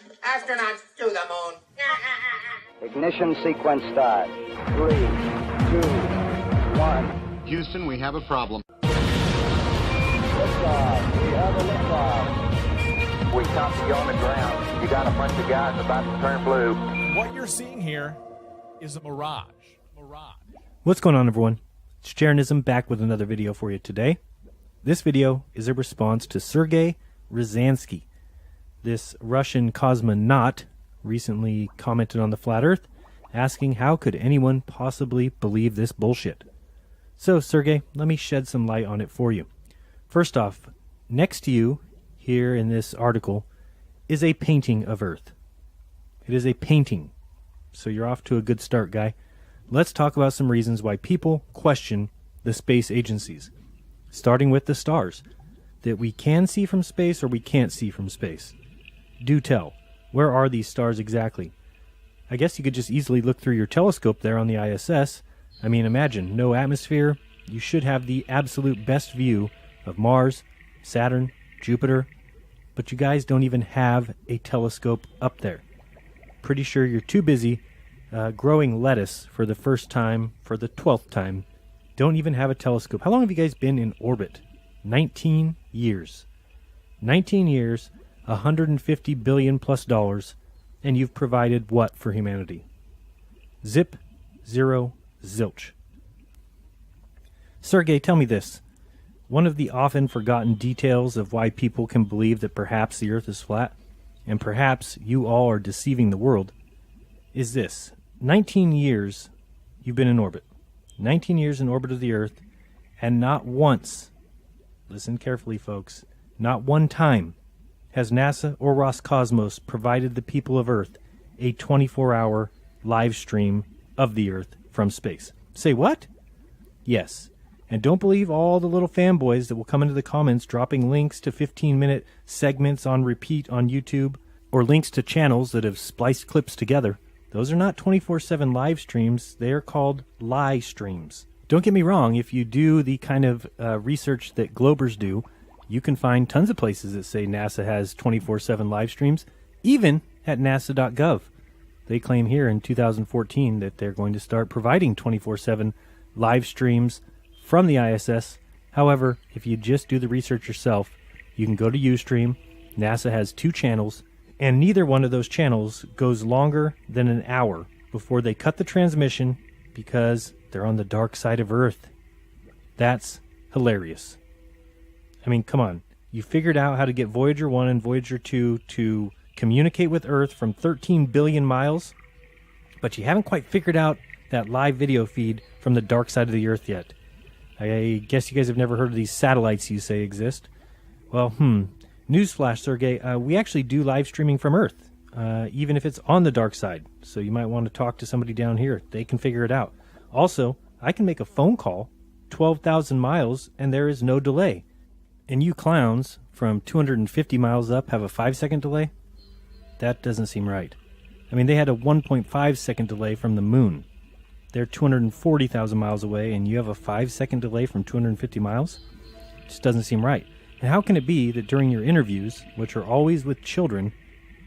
Astronauts to the moon. Ignition sequence start. 3, 2, 1. Houston, we have a problem. Liftoff. We have a liftoff. We copy you on the ground. You got a bunch of guys about to turn blue. What you're seeing here is a mirage. What's going on, everyone? It's Jeranism back with another video for you today. This video is a response to Sergey Ryazansky. This Russian cosmonaut recently commented on the Flat Earth, asking how could anyone possibly believe this bullshit. So, Sergey, let me shed some light on it for you. First off, next to you here in this article is a painting of Earth. It is a painting. So you're off to a good start, guy. Let's talk about some reasons why people question the space agencies. Starting with the stars that we can see from space or we can't see from space. Do tell. Where are these stars exactly? I guess you could just easily look through your telescope there on the ISS. I mean, imagine, no atmosphere. You should have the absolute best view of Mars, Saturn, Jupiter. But you guys don't even have a telescope up there. Pretty sure you're too busy growing lettuce for the first time, for the 12th time. Don't even have a telescope. How long have you guys been in orbit? 19 years. 19 years, $150 billion plus dollars, and you've provided what for humanity? Zip, zero, zilch. Sergey, tell me this. One of the often forgotten details of why people can believe that perhaps the Earth is flat, and perhaps you all are deceiving the world, is this. 19 years you've been in orbit. 19 years in orbit of the Earth, and not once, listen carefully folks, not one time has NASA or Roscosmos provided the people of Earth a 24-hour live stream of the Earth from space. Say what? Yes. And don't believe all the little fanboys that will come into the comments dropping links to 15-minute segments on repeat on YouTube or links to channels that have spliced clips together. Those are not 24/7 live streams. They are called lie streams. Don't get me wrong. If you do the kind of research that Globers do, you can find tons of places that say NASA has 24/7 live streams, even at nasa.gov. They claim here in 2014 that they're going to start providing 24/7 live streams from the ISS. However, if you just do the research yourself, you can go to Ustream. NASA has 2 channels, and neither one of those channels goes longer than an hour before they cut the transmission because they're on the dark side of Earth. That's hilarious. I mean, come on. You figured out how to get Voyager 1 and Voyager 2 to communicate with Earth from 13 billion miles, but you haven't quite figured out that live video feed from the dark side of the Earth yet. I guess you guys have never heard of these satellites you say exist. Well, newsflash, Sergey, we actually do live streaming from Earth, even if it's on the dark side. So you might want to talk to somebody down here. They can figure it out. Also, I can make a phone call 12,000 miles and there is no delay. And you clowns from 250 miles up have a 5-second delay? That doesn't seem right. I mean, they had a 1.5-second delay from the moon. They're 240,000 miles away, and you have a 5-second delay from 250 miles? It just doesn't seem right. And how can it be that during your interviews, which are always with children,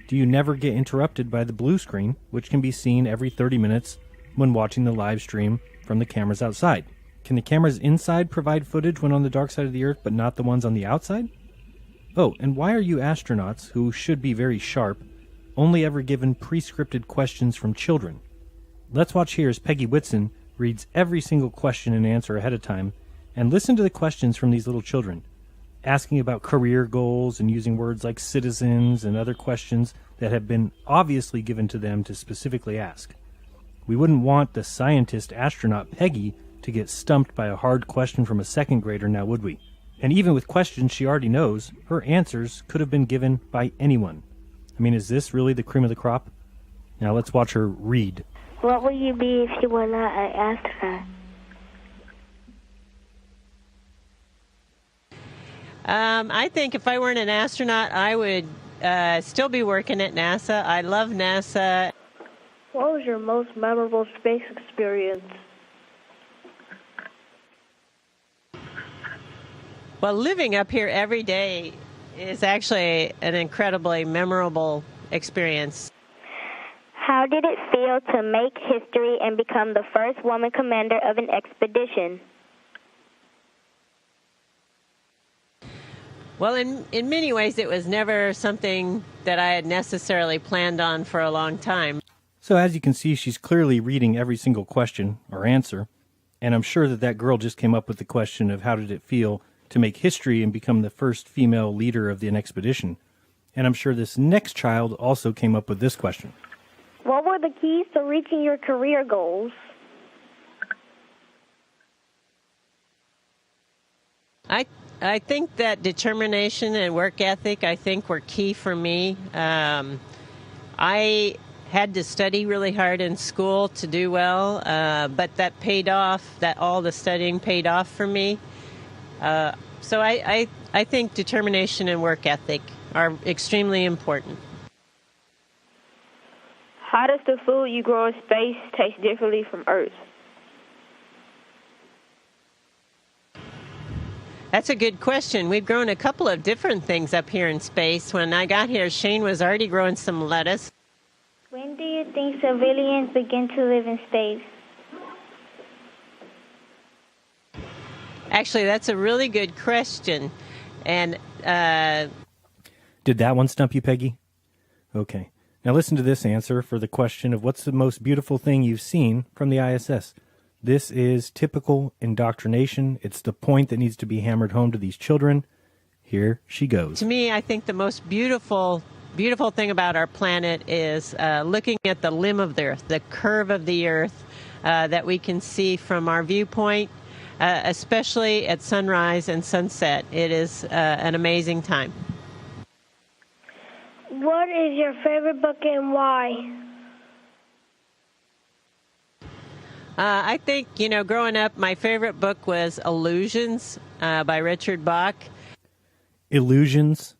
do you never get interrupted by the blue screen, which can be seen every 30 minutes when watching the live stream from the cameras outside? Can the cameras inside provide footage when on the dark side of the Earth, but not the ones on the outside? Oh, and why are you astronauts, who should be very sharp, only ever given pre-scripted questions from children? Let's watch here as Peggy Whitson reads every single question and answer ahead of time, and listen to the questions from these little children, asking about career goals and using words like citizens and other questions that have been obviously given to them to specifically ask. We wouldn't want the scientist astronaut Peggy to get stumped by a hard question from a second grader, now would we? And even with questions she already knows, her answers could have been given by anyone. I mean, is this really the cream of the crop? Now let's watch her read. What would you be if you were not an astronaut? I think if I weren't an astronaut, I would still be working at NASA. I love NASA. What was your most memorable space experience? Well, living up here every day is actually an incredibly memorable experience. How did it feel to make history and become the first woman commander of an expedition? Well, in many ways, it was never something that I had necessarily planned on for a long time. So as you can see, she's clearly reading every single question or answer. And I'm sure that that girl just came up with the question of how did it feel to make history and become the first female leader of an expedition. And I'm sure this next child also came up with this question. What were the keys to reaching your career goals? I think that determination and work ethic, I think, were key for me. I had to study really hard in school to do well, but that paid off, that all the studying paid off for me. So I think determination and work ethic are extremely important. How does the food you grow in space taste differently from Earth? That's a good question. We've grown a couple of different things up here in space. When I got here, Shane was already growing some lettuce. When do you think civilians begin to live in space? Actually, that's a really good question. And Did that one stump you, Peggy? Okay. Now listen to this answer for the question of what's the most beautiful thing you've seen from the ISS. This is typical indoctrination. It's the point that needs to be hammered home to these children. Here she goes. to me, I think the most beautiful thing about our planet is looking at the limb of the Earth, the curve of the Earth that we can see from our viewpoint, especially at sunrise and sunset. It is an amazing time. What is your favorite book and why? I think, growing up, my favorite book was Illusions by Richard Bach. Illusions.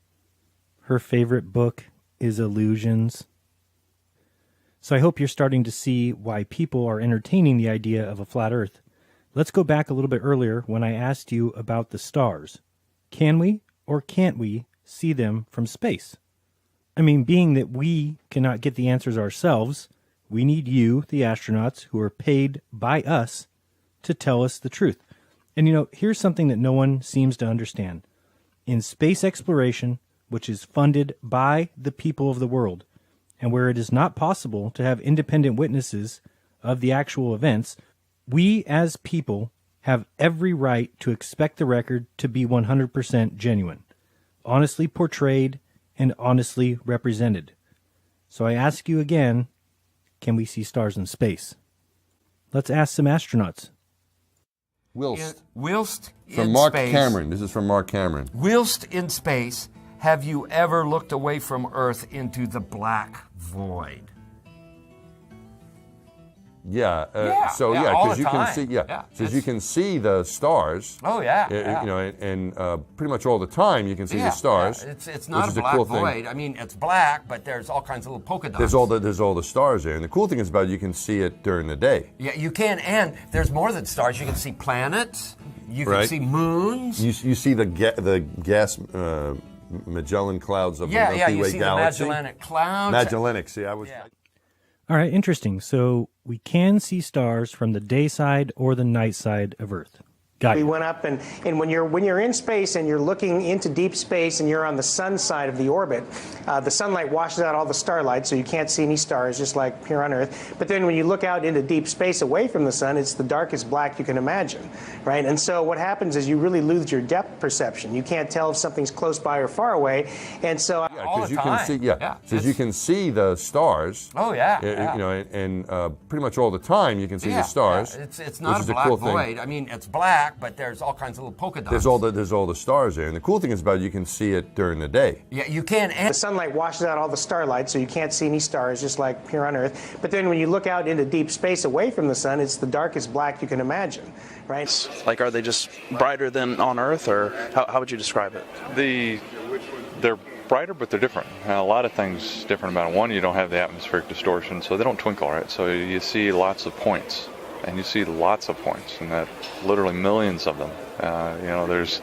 Her favorite book is Illusions. So I hope you're starting to see why people are entertaining the idea of a flat Earth. Let's go back a little bit earlier when I asked you about the stars. Can we or can't we see them from space? I mean, being that we cannot get the answers ourselves, we need you, the astronauts, who are paid by us to tell us the truth. And here's something that no one seems to understand. In space exploration, which is funded by the people of the world, and where it is not possible to have independent witnesses of the actual events, we as people have every right to expect the record to be 100% genuine, honestly portrayed, and honestly represented. So I ask you again, can we see stars in space? Let's ask some astronauts. Whilst From in Mark space, Cameron. This is from Mark Cameron. Whilst in space, have you ever looked away from Earth into the black void? Yeah. All because the you can time. see. Yeah, Because you can see the stars. Oh yeah. And pretty much all the time you can see the stars. Yeah. It's not which a is black cool void. thing. I mean, it's black, but there's all kinds of little polka dots. There's all the stars there, and the cool thing is about it, you can see it during the day. Yeah, you can, and there's more than stars. You can see planets. You can Right. see moons. You see the gas Magellan clouds of the Milky you Way see galaxy. the Magellanic Clouds. Magellanic. See, I was. Yeah. All right, interesting. So we can see stars from the day side or the night side of Earth. Got We you. went up, and when you're in space and you're looking into deep space and you're on the sun side of the orbit, the sunlight washes out all the starlight, so you can't see any stars, just like here on Earth. But then when you look out into deep space away from the sun, it's the darkest black you can imagine, right? And so what happens is you really lose your depth perception. You can't tell if something's close by or far away, and so all Because the you time. can see, Yeah, because you can see the stars. Oh yeah. And pretty much all the time you can see the stars. Yeah. It's which not is a black cool thing. void. I mean, it's black, but there's all kinds of little polka dots. There's all the stars there, and the cool thing is about it, you can see it during the day. Yeah, you can, and the sunlight washes out all the starlight, so you can't see any stars, just like here on Earth. But then when you look out into deep space away from the sun, it's the darkest black you can imagine, right? Like, are they just brighter than on Earth, or how would you describe it? They're brighter, but they're different. A lot of things different about them. One, you don't have the atmospheric distortion, so they don't twinkle, right? So you see lots of points, and you see lots of points, and that literally millions of them. There's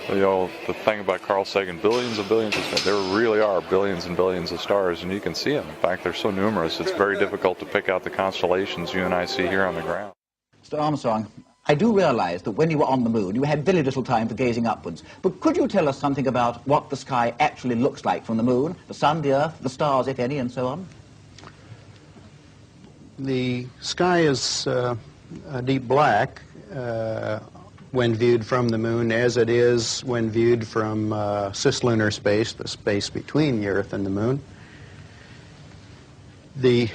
The thing about Carl Sagan, billions of stars, there really are billions and billions of stars, and you can see them. In fact, they're so numerous, it's very difficult to pick out the constellations you and I see here on the ground. Mr. Armstrong, I do realize that when you were on the moon, you had very little time for gazing upwards. But could you tell us something about what the sky actually looks like from the moon, the sun, the earth, the stars, if any, and so on? The sky is a deep black when viewed from the moon, as it is when viewed from cislunar space, the space between the Earth and the moon. The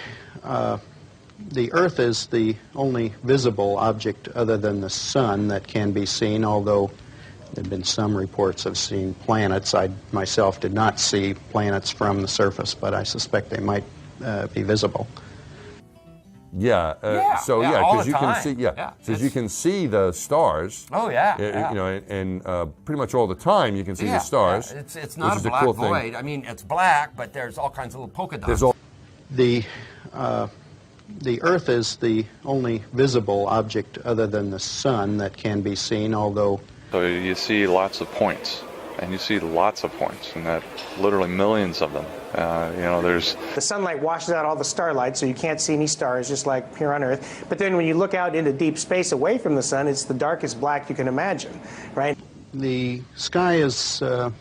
Earth is the only visible object other than the sun that can be seen, although there have been some reports of seeing planets. I myself did not see planets from the surface, but I suspect they might be visible. Yeah. So because you can see, because you can see the stars. Oh yeah. You know, and pretty much all the time you can see the stars. Yeah. It's not a black cool void. thing. I mean, it's black, but there's all kinds of little polka dots. The Earth is the only visible object other than the sun that can be seen, although... So you see lots of points, and you see lots of points, and that literally millions of them. You know, there's... The sunlight washes out all the starlight, so you can't see any stars, just like here on Earth. But then when you look out into deep space away from the sun, it's the darkest black you can imagine, right? The sky is a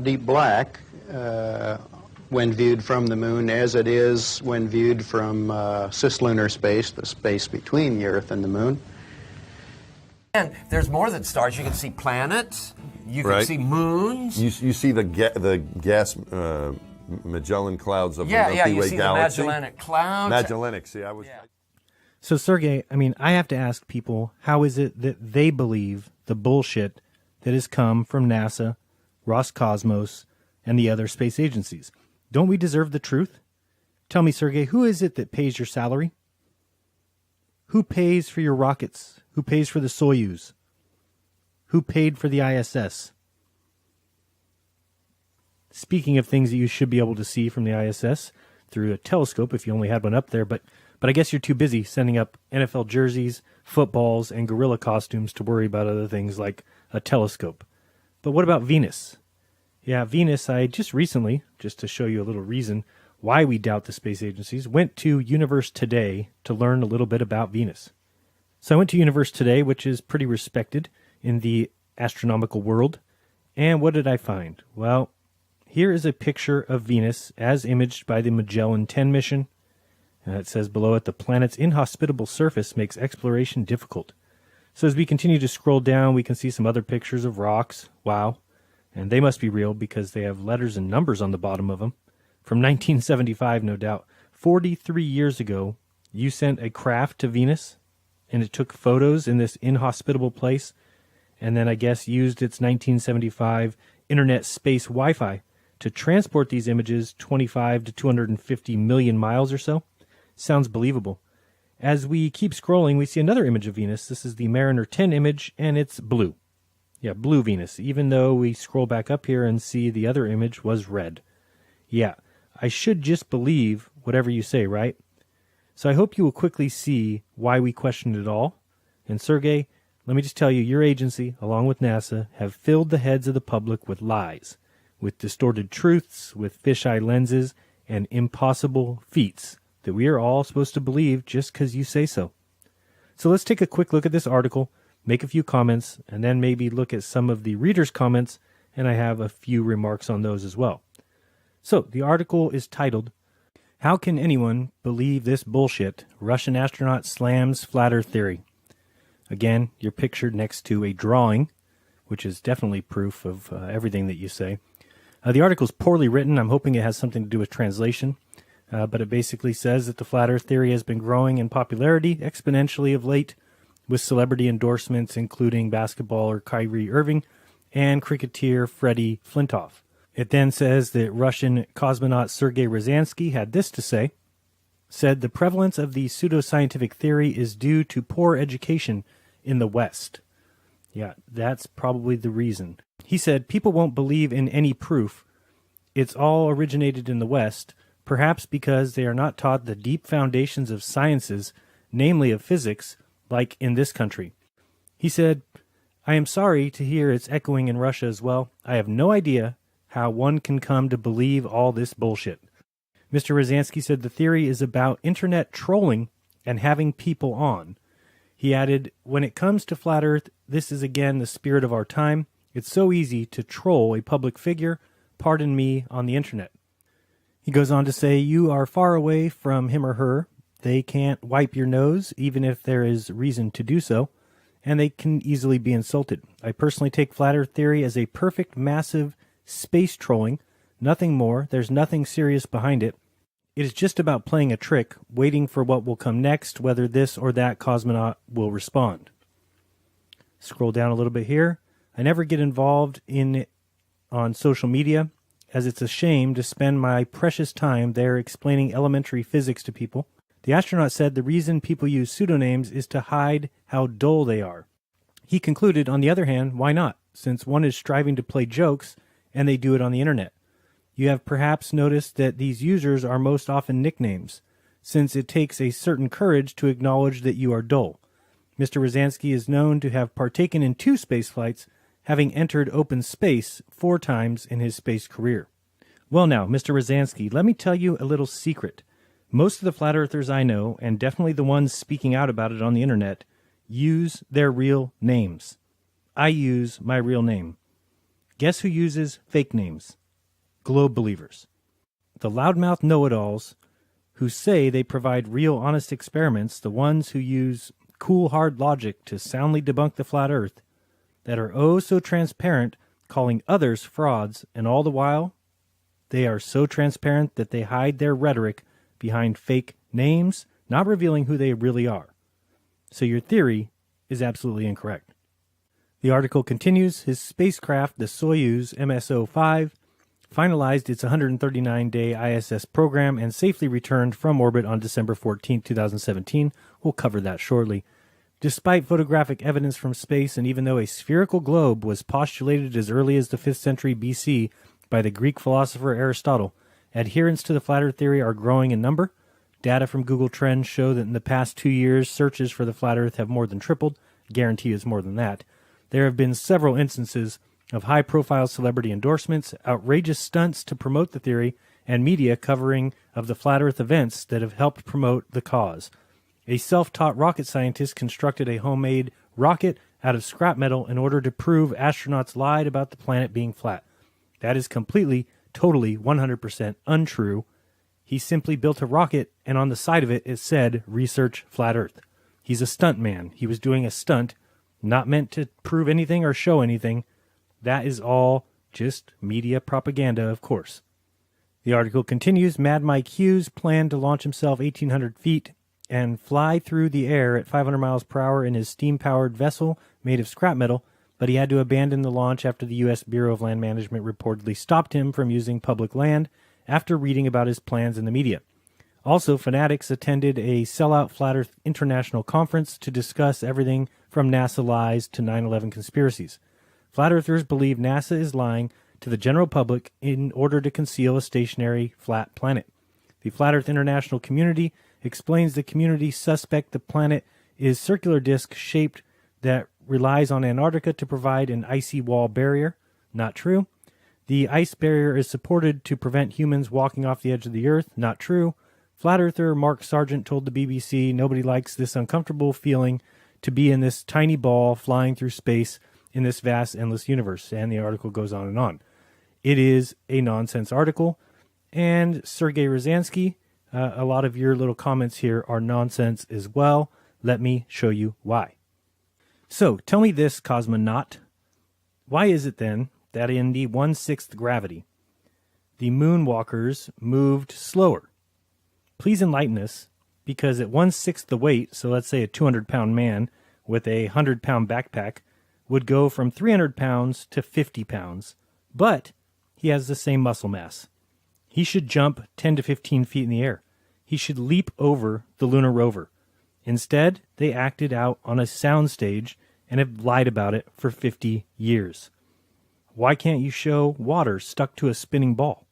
deep black when viewed from the moon, as it is when viewed from cislunar space, the space between the Earth and the moon. And there's more than stars. You can see planets. You can see moons. You see the gas Magellan clouds of the Milky Way you see galaxy. the Magellanic Clouds. Magellanic. See, I was. Yeah. So, Sergey, I mean, I have to ask people, how is it that they believe the bullshit that has come from NASA, Roscosmos, and the other space agencies? Don't we deserve the truth? Tell me, Sergey, who is it that pays your salary? Who pays for your rockets? Who pays for the Soyuz? Who paid for the ISS? Speaking of things that you should be able to see from the ISS through a telescope if you only had one up there, but I guess you're too busy sending up NFL jerseys, footballs, and gorilla costumes to worry about other things like a telescope. But what about Venus? Yeah, Venus, I just recently, just to show you a little reason why we doubt the space agencies, went to Universe Today to learn a little bit about Venus. So I went to Universe Today, which is pretty respected in the astronomical world. And what did I find? Well, here is a picture of Venus as imaged by the Magellan 10 mission. And it says below it, the planet's inhospitable surface makes exploration difficult. So as we continue to scroll down, we can see some other pictures of rocks. Wow. And they must be real because they have letters and numbers on the bottom of them. From 1975, no doubt. 43 years ago, you sent a craft to Venus, and it took photos in this inhospitable place, and then I guess used its 1975 internet space Wi-Fi to transport these images 25 to 250 million miles or so. Sounds believable. As we keep scrolling, we see another image of Venus. This is the Mariner 10 image, and it's blue. Yeah, blue Venus, even though we scroll back up here and see the other image was red. Yeah, I should just believe whatever you say, right? So I hope you will quickly see why we questioned it all. And Sergey, let me just tell you, your agency, along with NASA, have filled the heads of the public with lies, with distorted truths, with fisheye lenses, and impossible feats that we are all supposed to believe just because you say so. So let's take a quick look at this article, make a few comments, and then maybe look at some of the readers' comments, and I have a few remarks on those as well. So the article is titled, "How Can Anyone Believe This Bullshit? Russian Astronaut Slams Flat Earth Theory." Again, you're pictured next to a drawing, which is definitely proof of everything that you say. The article is poorly written. I'm hoping it has something to do with translation. But it basically says that the Flat Earth theory has been growing in popularity exponentially of late, with celebrity endorsements including basketballer Kyrie Irving and cricketer Freddie Flintoff. It then says that Russian cosmonaut Sergey Ryazansky had this to say, said the prevalence of the pseudoscientific theory is due to poor education in the West. Yeah, that's probably the reason. He said people won't believe in any proof. It's all originated in the West, perhaps because they are not taught the deep foundations of sciences, namely of physics, like in this country. He said, I am sorry to hear it's echoing in Russia as well. I have no idea how one can come to believe all this bullshit. Mr. Ryazansky said the theory is about internet trolling and having people on. He added, when it comes to Flat Earth, this is again the spirit of our time. It's so easy to troll a public figure, pardon me, on the internet. He goes on to say, you are far away from him or her. They can't wipe your nose, even if there is reason to do so, and they can easily be insulted. I personally take Flat Earth theory as a perfect, massive space trolling. Nothing more. There's nothing serious behind it. It is just about playing a trick, waiting for what will come next, whether this or that cosmonaut will respond. Scroll down a little bit here. I never get involved in it on social media, as it's a shame to spend my precious time there explaining elementary physics to people. The astronaut said the reason people use pseudonyms is to hide how dull they are. He concluded, on the other hand, why not, since one is striving to play jokes and they do it on the internet. You have perhaps noticed that these users are most often nicknames, since it takes a certain courage to acknowledge that you are dull. Mr. Ryazansky is known to have partaken in 2 space flights, having entered open space 4 times in his space career. Well now, Mr. Ryazansky, let me tell you a little secret. Most of the flat earthers I know, and definitely the ones speaking out about it on the internet, use their real names. I use my real name. Guess who uses fake names? Globe believers. The loudmouth know-it-alls who say they provide real honest experiments, the ones who use cool hard logic to soundly debunk the flat earth, that are oh so transparent, calling others frauds, and all the while, they are so transparent that they hide their rhetoric behind fake names, not revealing who they really are. So your theory is absolutely incorrect. The article continues, his spacecraft, the Soyuz MSO-5, finalized its 139-day ISS program and safely returned from orbit on December 14, 2017. We'll cover that shortly. Despite photographic evidence from space, and even though a spherical globe was postulated as early as the 5th century BC by the Greek philosopher Aristotle, adherents to the flat earth theory are growing in number. Data from Google Trends show that in the past 2 years, searches for the flat earth have more than tripled. Guarantee it's more than that. There have been several instances of high-profile celebrity endorsements, outrageous stunts to promote the theory, and media covering of the flat earth events that have helped promote the cause. A self-taught rocket scientist constructed a homemade rocket out of scrap metal in order to prove astronauts lied about the planet being flat. That is completely, totally, 100% untrue. He simply built a rocket, and on the side of it, it said, research flat earth. He's a stunt man. He was doing a stunt, not meant to prove anything or show anything. That is all just media propaganda, of course. The article continues, Mad Mike Hughes planned to launch himself 1,800 feet and fly through the air at 500 miles per hour in his steam-powered vessel made of scrap metal, but he had to abandon the launch after the U.S. Bureau of Land Management reportedly stopped him from using public land after reading about his plans in the media. Also, fanatics attended a sellout Flat Earth International conference to discuss everything from NASA lies to 9/11 conspiracies. Flat Earthers believe NASA is lying to the general public in order to conceal a stationary flat planet. The Flat Earth International community explains the community suspect the planet is circular disc shaped that relies on Antarctica to provide an icy wall barrier. Not true. The ice barrier is supported to prevent humans walking off the edge of the Earth. Not true. Flat Earther Mark Sargent told the BBC nobody likes this uncomfortable feeling to be in this tiny ball flying through space in this vast, endless universe. And the article goes on and on. It is a nonsense article. And Sergey Ryazansky, a lot of your little comments here are nonsense as well. Let me show you why. So, tell me this, Cosmonaut. Why is it then that in the 1/6 gravity, the moonwalkers moved slower? Please enlighten us, because at 1/6 the weight, so let's say a 200-pound man with a 100-pound backpack would go from 300 pounds to 50 pounds, but he has the same muscle mass. He should jump 10 to 15 feet in the air. He should leap over the lunar rover. Instead, they acted out on a soundstage and have lied about it for 50 years. Why can't you show water stuck to a spinning ball?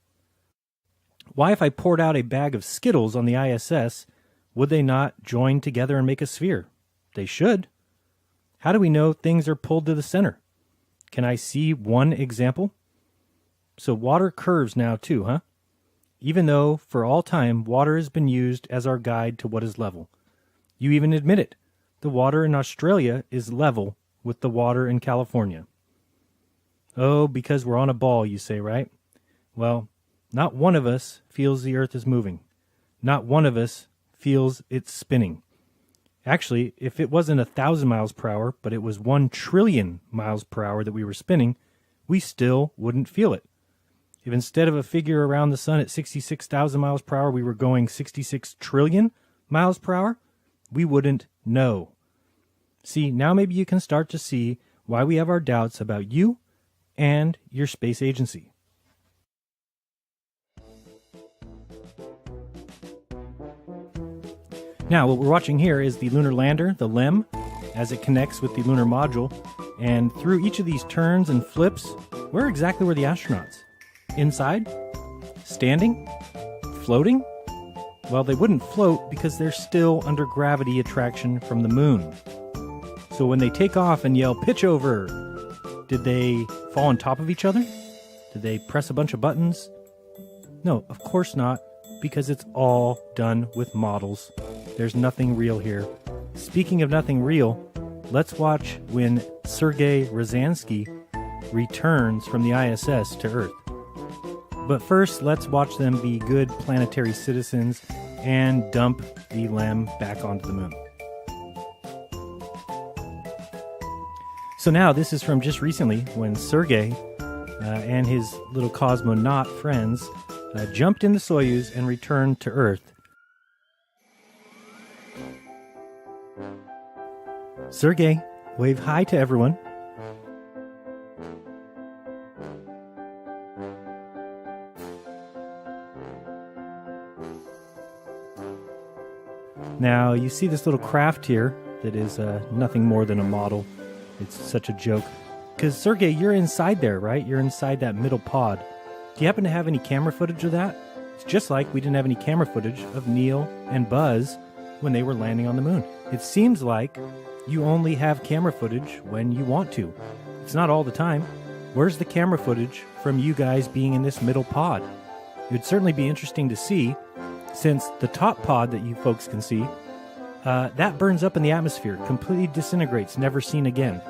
Why, if I poured out a bag of Skittles on the ISS, would they not join together and make a sphere? They should. How do we know things are pulled to the center? Can I see one example? So water curves now too, huh? Even though for all time water has been used as our guide to what is level. You even admit it. The water in Australia is level with the water in California. Oh, because we're on a ball, you say, right? Well, not one of us feels the earth is moving. Not one of us feels it's spinning. Actually, if it wasn't 1,000 miles per hour, but it was 1 trillion miles per hour that we were spinning, we still wouldn't feel it. If instead of a figure around the sun at 66,000 miles per hour, we were going 66 trillion miles per hour, we wouldn't know. See, now maybe you can start to see why we have our doubts about you and your space agency. Now, what we're watching here is the lunar lander, the LEM, as it connects with the lunar module. And through each of these turns and flips, where exactly were the astronauts? Inside? Standing? Floating? Well, they wouldn't float because they're still under gravity attraction from the moon. So when they take off and yell, "Pitch over," did they fall on top of each other? Did they press a bunch of buttons? No, of course not, because it's all done with models. There's nothing real here. Speaking of nothing real, let's watch when Sergey Ryazansky returns from the ISS to Earth. But first, let's watch them be good planetary citizens and dump the LEM back onto the moon. So now, this is from just recently when Sergey and his little Cosmonaut friends jumped in the Soyuz and returned to Earth. Sergey, wave hi to everyone. Now, you see this little craft here that is nothing more than a model. It's such a joke. Because, Sergey, you're inside there, right? You're inside that middle pod. Do you happen to have any camera footage of that? It's just like we didn't have any camera footage of Neil and Buzz when they were landing on the moon. It seems like you only have camera footage when you want to. It's not all the time. Where's the camera footage from you guys being in this middle pod? It would certainly be interesting to see, since the top pod that you folks can see, that burns up in the atmosphere, completely disintegrates, never seen again.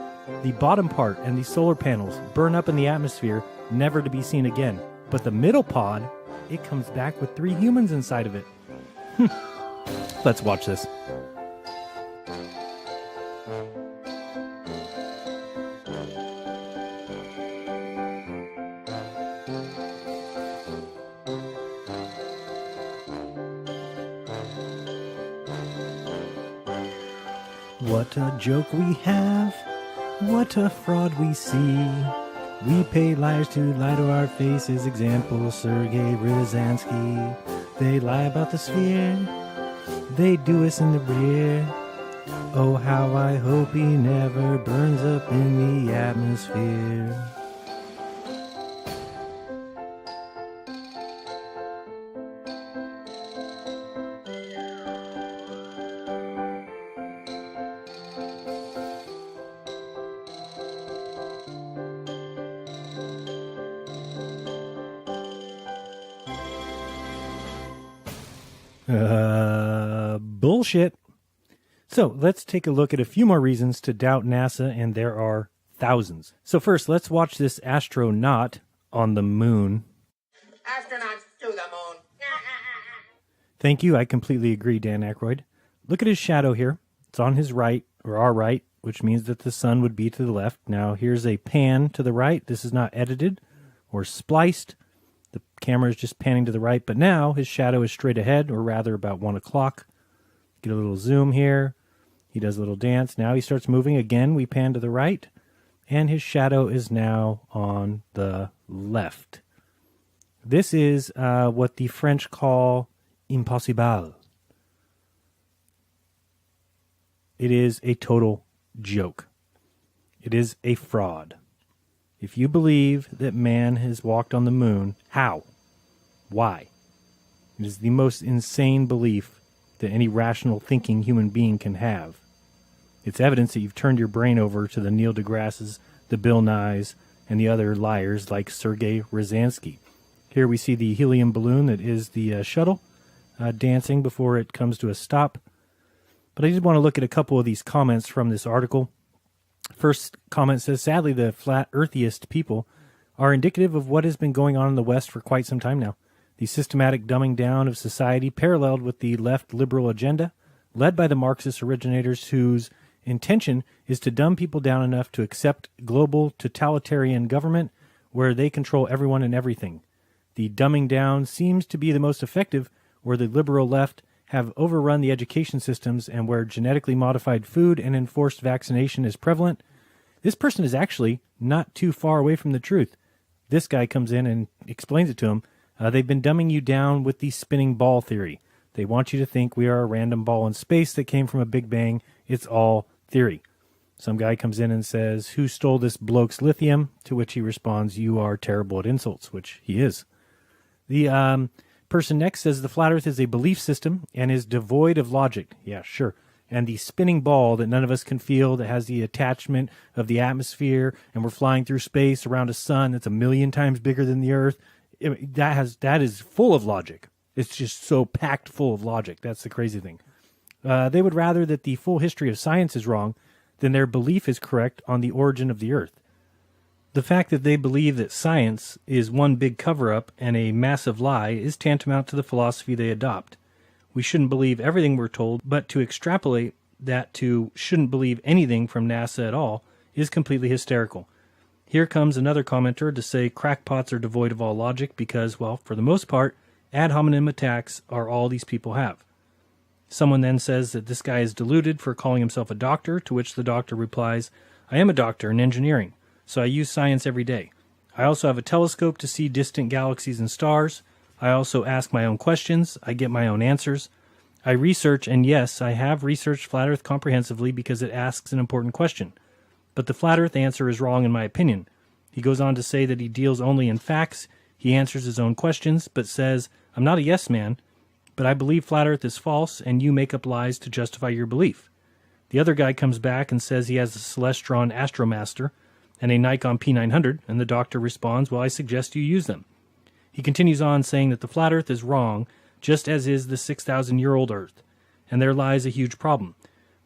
The bottom part and the solar panels burn up in the atmosphere, never to be seen again. But the middle pod, it comes back with 3 humans inside of it. Let's watch this. What a joke we have, what a fraud we see. We pay liars to lie to our faces, example Sergey Ryazansky. They lie about the sphere, they do us in the rear. Oh, how I hope he never burns up in the atmosphere. Bullshit. So let's take a look at a few more reasons to doubt NASA, and there are thousands. So first, let's watch this astronaut on the moon. Astronauts to the moon. Thank you. I completely agree, Dan Aykroyd. Look at his shadow here. It's on his right, or our right, which means that the sun would be to the left. Now, here's a pan to the right. This is not edited or spliced. The camera is just panning to the right, but now his shadow is straight ahead, or rather about 1 o'clock. Get a little zoom here. He does a little dance. Now he starts moving again. We pan to the right, and his shadow is now on the left. This is what the French call impossible. It is a total joke. It is a fraud. If you believe that man has walked on the moon, how? Why? It is the most insane belief that any rational thinking human being can have. It's evidence that you've turned your brain over to the Neil deGrasse's, the Bill Nyes, and the other liars like Sergey Ryazansky. Here we see the helium balloon that is the shuttle dancing before it comes to a stop. But I did want to look at a couple of these comments from this article. First comment says, sadly, the flat earthiest people are indicative of what has been going on in the West for quite some time now. The systematic dumbing down of society paralleled with the left liberal agenda, led by the Marxist originators whose intention is to dumb people down enough to accept global totalitarian government where they control everyone and everything. The dumbing down seems to be the most effective where the liberal left have overrun the education systems and where genetically modified food and enforced vaccination is prevalent. This person is actually not too far away from the truth. This guy comes in and explains it to him. They've been dumbing you down with the spinning ball theory. They want you to think we are a random ball in space that came from a big bang. It's all theory. Some guy comes in and says, who stole this bloke's lithium? To which he responds, you are terrible at insults, which he is. The person next says the flat earth is a belief system and is devoid of logic. Yeah, sure. And the spinning ball that none of us can feel, that has the attachment of the atmosphere, and we're flying through space around a sun that's 1,000,000 times bigger than the earth, that is full of logic. It's just so packed full of logic. That's the crazy thing. They would rather that the full history of science is wrong than their belief is correct on the origin of the earth. The fact that they believe that science is one big cover-up and a massive lie is tantamount to the philosophy they adopt. We shouldn't believe everything we're told, but to extrapolate that to shouldn't believe anything from NASA at all is completely hysterical. Here comes another commenter to say crackpots are devoid of all logic because, well, for the most part, ad hominem attacks are all these people have. Someone then says that this guy is deluded for calling himself a doctor, to which the doctor replies, I am a doctor in engineering, so I use science every day. I also have a telescope to see distant galaxies and stars. I also ask my own questions. I get my own answers. I research, and yes, I have researched Flat Earth comprehensively because it asks an important question. But the Flat Earth answer is wrong in my opinion. He goes on to say that he deals only in facts. He answers his own questions, but says, I'm not a yes man, but I believe Flat Earth is false, and you make up lies to justify your belief. The other guy comes back and says he has a Celestron Astromaster and a Nikon P900, and the doctor responds, well, I suggest you use them. He continues on saying that the Flat Earth is wrong, just as is the 6,000-year-old Earth, and there lies a huge problem.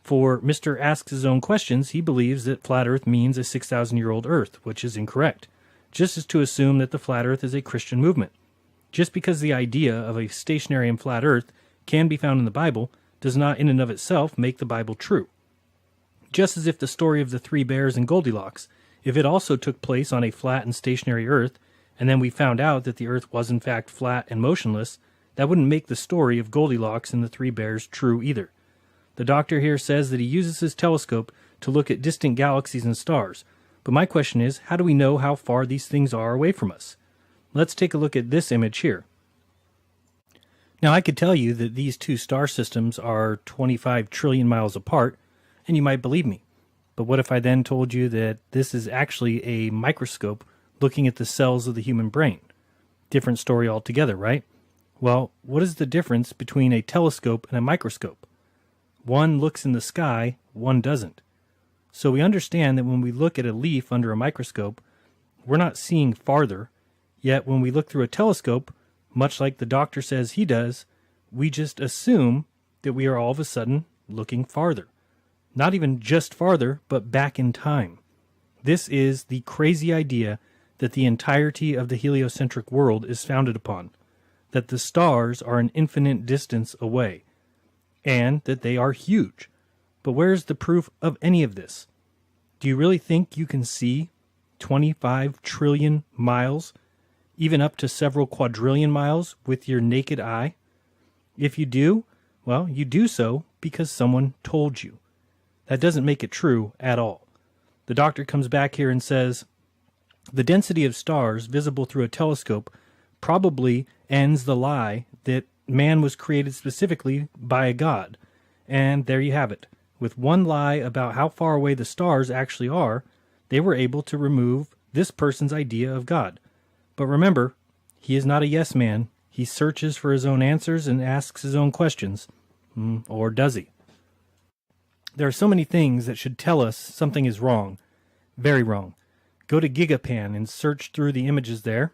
For Mr. Asks His Own Questions, he believes that Flat Earth means a 6,000-year-old Earth, which is incorrect, just as to assume that the Flat Earth is a Christian movement. Just because the idea of a stationary and flat Earth can be found in the Bible does not in and of itself make the Bible true. Just as if the story of the three bears and Goldilocks, if it also took place on a flat and stationary Earth, and then we found out that the Earth was in fact flat and motionless, that wouldn't make the story of Goldilocks and the three bears true either. The doctor here says that he uses his telescope to look at distant galaxies and stars, but my question is, how do we know how far these things are away from us? Let's take a look at this image here. Now, I could tell you that these two star systems are 25 trillion miles apart, and you might believe me. But what if I then told you that this is actually a microscope looking at the cells of the human brain? Different story altogether, right? Well, what is the difference between a telescope and a microscope? One looks in the sky, one doesn't. So we understand that when we look at a leaf under a microscope, we're not seeing farther, yet when we look through a telescope, much like the doctor says he does, we just assume that we are all of a sudden looking farther. Not even just farther, but back in time. This is the crazy idea that the entirety of the heliocentric world is founded upon, that the stars are an infinite distance away, and that they are huge. But where's the proof of any of this? Do you really think you can see 25 trillion miles, even up to several quadrillion miles, with your naked eye? If you do, well, you do so because someone told you. That doesn't make it true at all. The doctor comes back here and says, the density of stars visible through a telescope probably ends the lie that man was created specifically by a god. And there you have it. With one lie about how far away the stars actually are, they were able to remove this person's idea of God. But remember, he is not a yes man. He searches for his own answers and asks his own questions. Or does he? There are so many things that should tell us something is wrong. Very wrong. Go to Gigapan and search through the images there.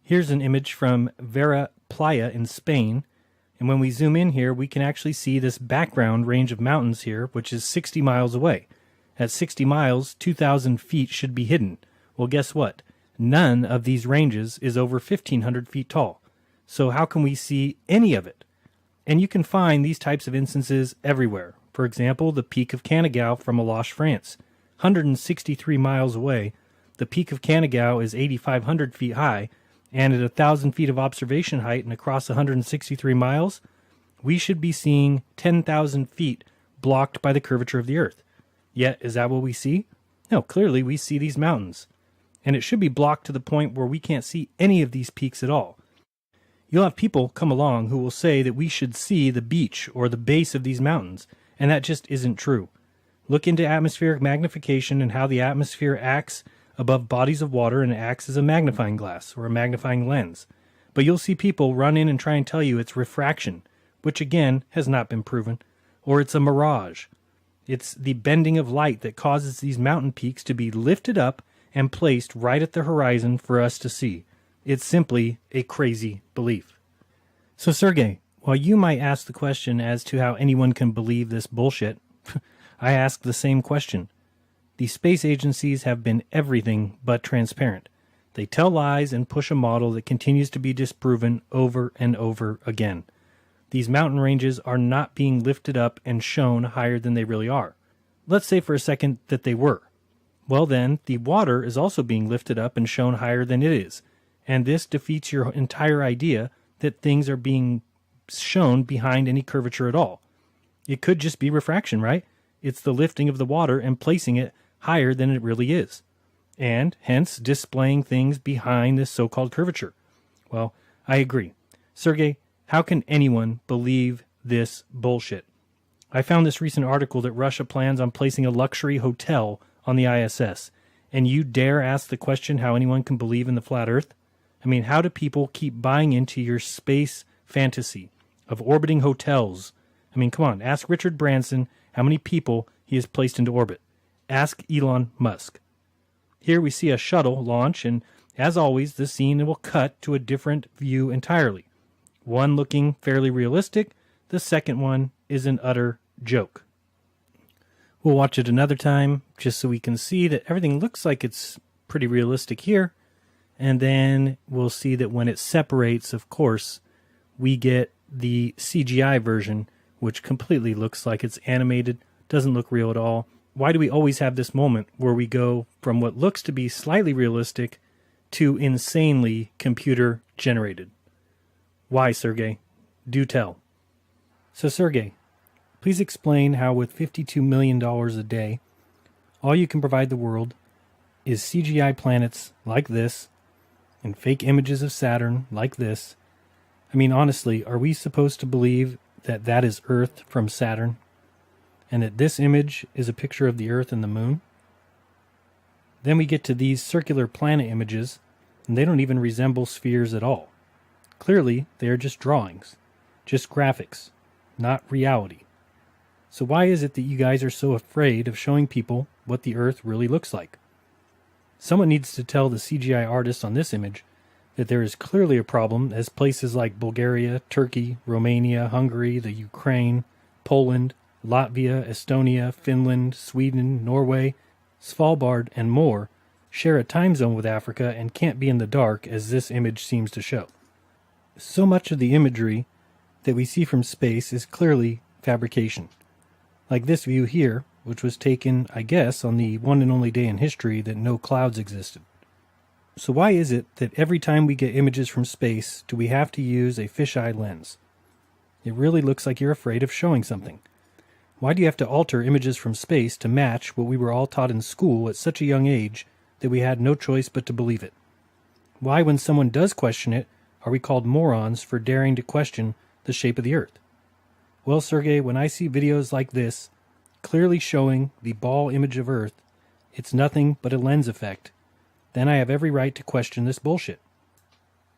Here's an image from Vera Playa in Spain. And when we zoom in here, we can actually see this background range of mountains here, which is 60 miles away. At 60 miles, 2,000 feet should be hidden. Well, guess what? None of these ranges is over 1,500 feet tall. So how can we see any of it? And you can find these types of instances everywhere. For example, the Peak of Canigou from Aloche, France. 163 miles away, the Peak of Canigou is 8,500 feet high, and at 1,000 feet of observation height and across 163 miles, we should be seeing 10,000 feet blocked by the curvature of the Earth. Yet, is that what we see? No, clearly we see these mountains. And it should be blocked to the point where we can't see any of these peaks at all. You'll have people come along who will say that we should see the beach or the base of these mountains, and that just isn't true. Look into atmospheric magnification and how the atmosphere acts above bodies of water and acts as a magnifying glass or a magnifying lens. But you'll see people run in and try and tell you it's refraction, which again has not been proven, or it's a mirage. It's the bending of light that causes these mountain peaks to be lifted up and placed right at the horizon for us to see. It's simply a crazy belief. So Sergey, while you might ask the question as to how anyone can believe this bullshit, I ask the same question. The space agencies have been everything but transparent. They tell lies and push a model that continues to be disproven over and over again. These mountain ranges are not being lifted up and shown higher than they really are. Let's say for a second that they were. Well then, the water is also being lifted up and shown higher than it is. And this defeats your entire idea that things are being shown behind any curvature at all. It could just be refraction, right? It's the lifting of the water and placing it higher than it really is. And hence displaying things behind this so-called curvature. Well, I agree. Sergey, how can anyone believe this bullshit? I found this recent article that Russia plans on placing a luxury hotel on the ISS. And you dare ask the question how anyone can believe in the flat Earth? I mean, how do people keep buying into your space fantasy of orbiting hotels? I mean, come on, ask Richard Branson how many people he has placed into orbit. Ask Elon Musk. Here we see a shuttle launch, and as always, the scene will cut to a different view entirely. One looking fairly realistic, the second one is an utter joke. We'll watch it another time, just so we can see that everything looks like it's pretty realistic here. And then we'll see that when it separates, of course, we get the CGI version, which completely looks like it's animated, doesn't look real at all. Why do we always have this moment where we go from what looks to be slightly realistic to insanely computer generated? Why, Sergey? Do tell. So, Sergey, please explain how with $52 million a day, all you can provide the world is CGI planets like this and fake images of Saturn like this. I mean, honestly, are we supposed to believe that that is Earth from Saturn? And that this image is a picture of the Earth and the Moon? Then we get to these circular planet images, and they don't even resemble spheres at all. Clearly, they are just drawings, just graphics, not reality. So why is it that you guys are so afraid of showing people what the Earth really looks like? Someone needs to tell the CGI artist on this image that there is clearly a problem, as places like Bulgaria, Turkey, Romania, Hungary, the Ukraine, Poland, Latvia, Estonia, Finland, Sweden, Norway, Svalbard, and more share a time zone with Africa and can't be in the dark, as this image seems to show. So much of the imagery that we see from space is clearly fabrication. Like this view here, which was taken, I guess, on the one and only day in history that no clouds existed. So why is it that every time we get images from space do we have to use a fisheye lens? It really looks like you're afraid of showing something. Why do you have to alter images from space to match what we were all taught in school at such a young age that we had no choice but to believe it? Why, when someone does question it, are we called morons for daring to question the shape of the Earth? Well, Sergey, when I see videos like this, clearly showing the ball image of Earth, it's nothing but a lens effect, then I have every right to question this bullshit.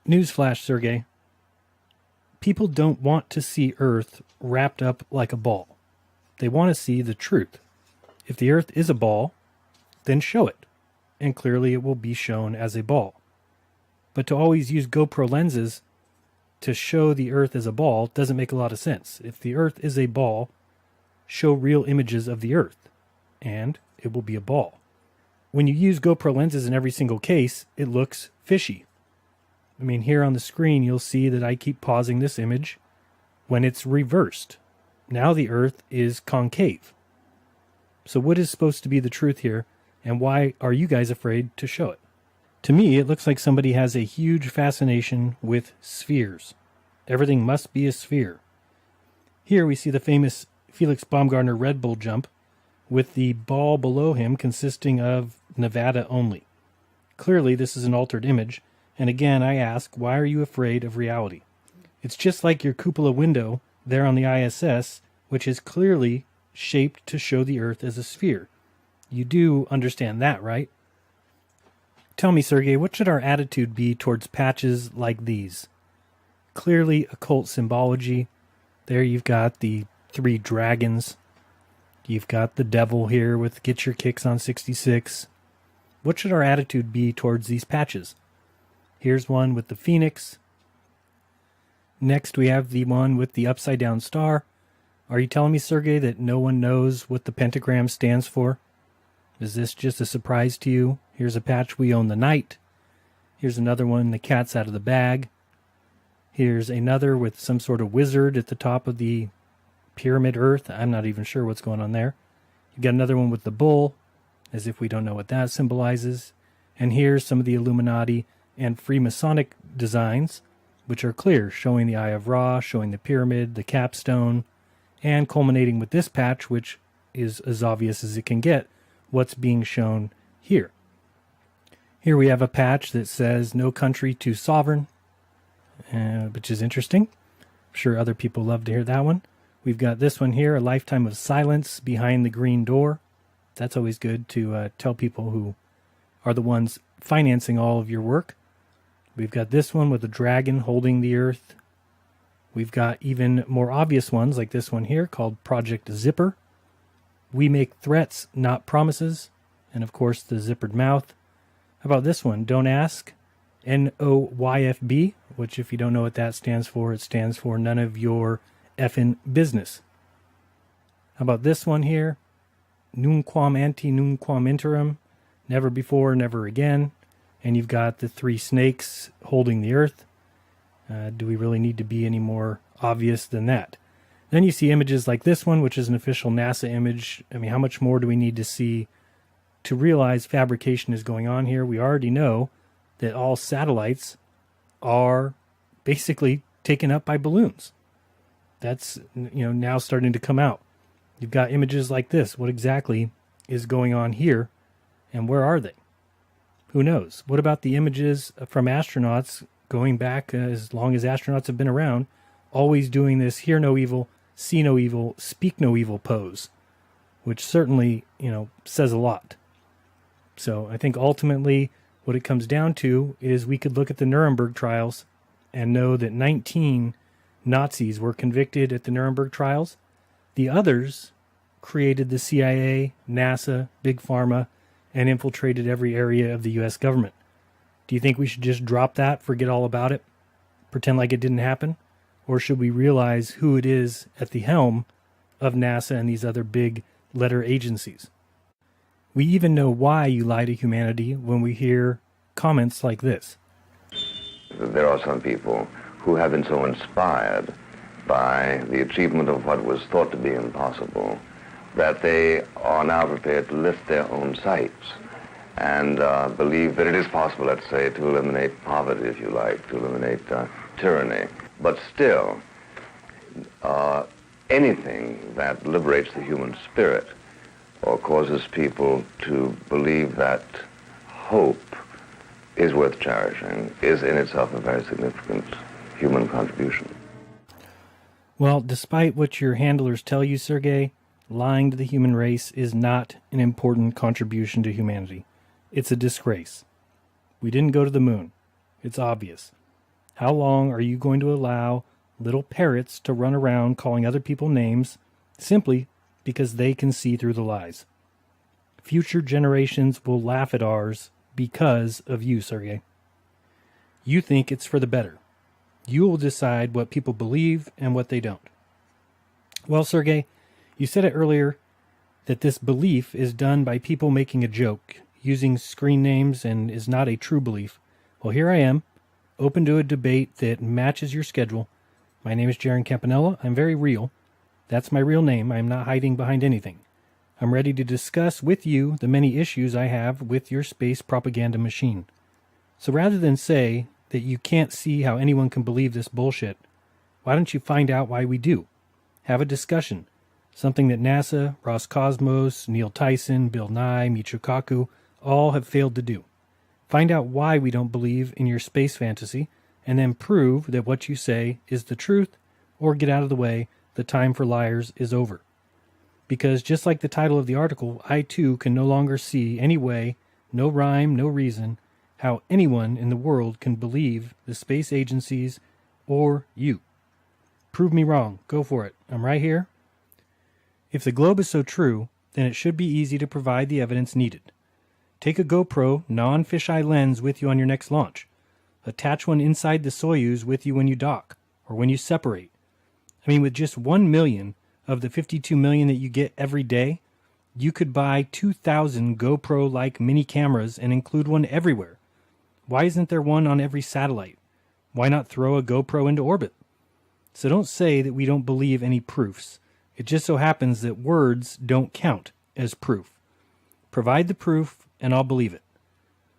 Newsflash, Sergey. People don't want to see Earth wrapped up like a ball. They want to see the truth. If the Earth is a ball, then show it, and clearly it will be shown as a ball. But to always use GoPro lenses to show the Earth as a ball doesn't make a lot of sense. If the Earth is a ball, show real images of the Earth, and it will be a ball. When you use GoPro lenses in every single case, it looks fishy. I mean, here on the screen, you'll see that I keep pausing this image when it's reversed. Now the Earth is concave. So what is supposed to be the truth here, and why are you guys afraid to show it? To me, it looks like somebody has a huge fascination with spheres. Everything must be a sphere. Here we see the famous Felix Baumgartner Red Bull jump, with the ball below him consisting of Nevada only. Clearly, this is an altered image, and again, I ask, why are you afraid of reality? It's just like your cupola window there on the ISS, which is clearly shaped to show the Earth as a sphere. You do understand that, right? Tell me, Sergey, what should our attitude be towards patches like these? Clearly occult symbology. There you've got the 3 dragons. You've got the devil here with Get Your Kicks on 66. What should our attitude be towards these patches? Here's one with the phoenix. Next we have the one with the upside down star. Are you telling me, Sergey, that no one knows what the pentagram stands for? Is this just a surprise to you? Here's a patch, We Own the Night. Here's another one, The Cat's Out of the Bag. Here's another with some sort of wizard at the top of the pyramid Earth. I'm not even sure what's going on there. You got another one with the bull, as if we don't know what that symbolizes. And here's some of the Illuminati and Freemasonic designs, which are clear, showing the Eye of Ra, showing the pyramid, the capstone, and culminating with this patch, which is as obvious as it can get, what's being shown here. Here we have a patch that says No Country Too Sovereign, which is interesting. I'm sure other people love to hear that one. We've got this one here, A Lifetime of Silence Behind the Green Door. That's always good to tell people who are the ones financing all of your work. We've got this one with a dragon holding the Earth. We've got even more obvious ones like this one here called Project Zipper. We make threats, not promises. And of course the zippered mouth. How about this one? Don't ask. NOYFB, which if you don't know what that stands for, it stands for none of your effing business. How about this one here? Nunquam ante nunquam interim. Never before, never again. And you've got the 3 snakes holding the Earth. Do we really need to be any more obvious than that? Then you see images like this one, which is an official NASA image. I mean, how much more do we need to see to realize fabrication is going on here? We already know that all satellites are basically taken up by balloons. That's, now starting to come out. You've got images like this. What exactly is going on here, and where are they? Who knows? What about the images from astronauts going back as long as astronauts have been around, always doing this hear no evil, see no evil, speak no evil pose, which certainly, says a lot. So I think ultimately what it comes down to is we could look at the Nuremberg trials and know that 19 Nazis were convicted at the Nuremberg trials. The others created the CIA, NASA, Big Pharma, and infiltrated every area of the U.S. government. Do you think we should just drop that, forget all about it, pretend like it didn't happen? Or should we realize who it is at the helm of NASA and these other big letter agencies? We even know why you lie to humanity when we hear comments like this. There are some people who have been so inspired by the achievement of what was thought to be impossible that they are now prepared to lift their own sights and believe that it is possible, let's say, to eliminate poverty, if you like, to eliminate tyranny. But still, anything that liberates the human spirit or causes people to believe that hope is worth cherishing is in itself a very significant human contribution. Well, despite what your handlers tell you, Sergey, lying to the human race is not an important contribution to humanity. It's a disgrace. We didn't go to the moon. It's obvious. How long are you going to allow little parrots to run around calling other people names simply because they can see through the lies. Future generations will laugh at ours because of you, Sergey. You think it's for the better. You will decide what people believe and what they don't. Well, Sergey, you said it earlier that this belief is done by people making a joke, using screen names, and is not a true belief. Well, here I am, open to a debate that matches your schedule. My name is Jaron Campanella. I'm very real. That's my real name. I'm not hiding behind anything. I'm ready to discuss with you the many issues I have with your space propaganda machine. So rather than say that you can't see how anyone can believe this bullshit, why don't you find out why we do? Have a discussion. Something that NASA, Roscosmos, Neil Tyson, Bill Nye, Michio Kaku all have failed to do. Find out why we don't believe in your space fantasy, and then prove that what you say is the truth, or get out of the way. The time for liars is over. Because just like the title of the article, I too can no longer see any way, no rhyme, no reason, how anyone in the world can believe the space agencies or you. Prove me wrong. Go for it. I'm right here. If the globe is so true, then it should be easy to provide the evidence needed. Take a GoPro non-fisheye lens with you on your next launch. Attach one inside the Soyuz with you when you dock, or when you separate. I mean, with just 1 million of the 52 million that you get every day, you could buy 2,000 GoPro-like mini cameras and include one everywhere. Why isn't there one on every satellite? Why not throw a GoPro into orbit? So don't say that we don't believe any proofs. It just so happens that words don't count as proof. Provide the proof, and I'll believe it.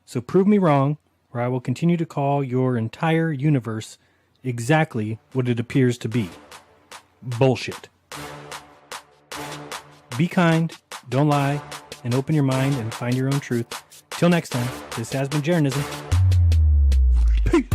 So prove me wrong, or I will continue to call your entire universe exactly what it appears to be. Bullshit. Be kind, don't lie, and open your mind and find your own truth. Till next time, this has been Jeranism. Peace.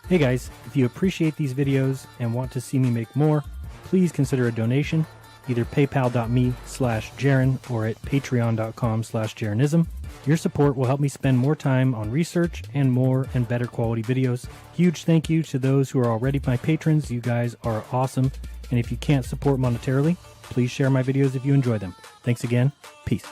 Hey guys, if you appreciate these videos and want to see me make more, please consider a donation, either paypal.me/Jaron or at patreon.com/Jeranism. Your support will help me spend more time on research and more and better quality videos. Huge thank you to those who are already my patrons. You guys are awesome. And if you can't support monetarily, please share my videos if you enjoy them. Thanks again. Peace.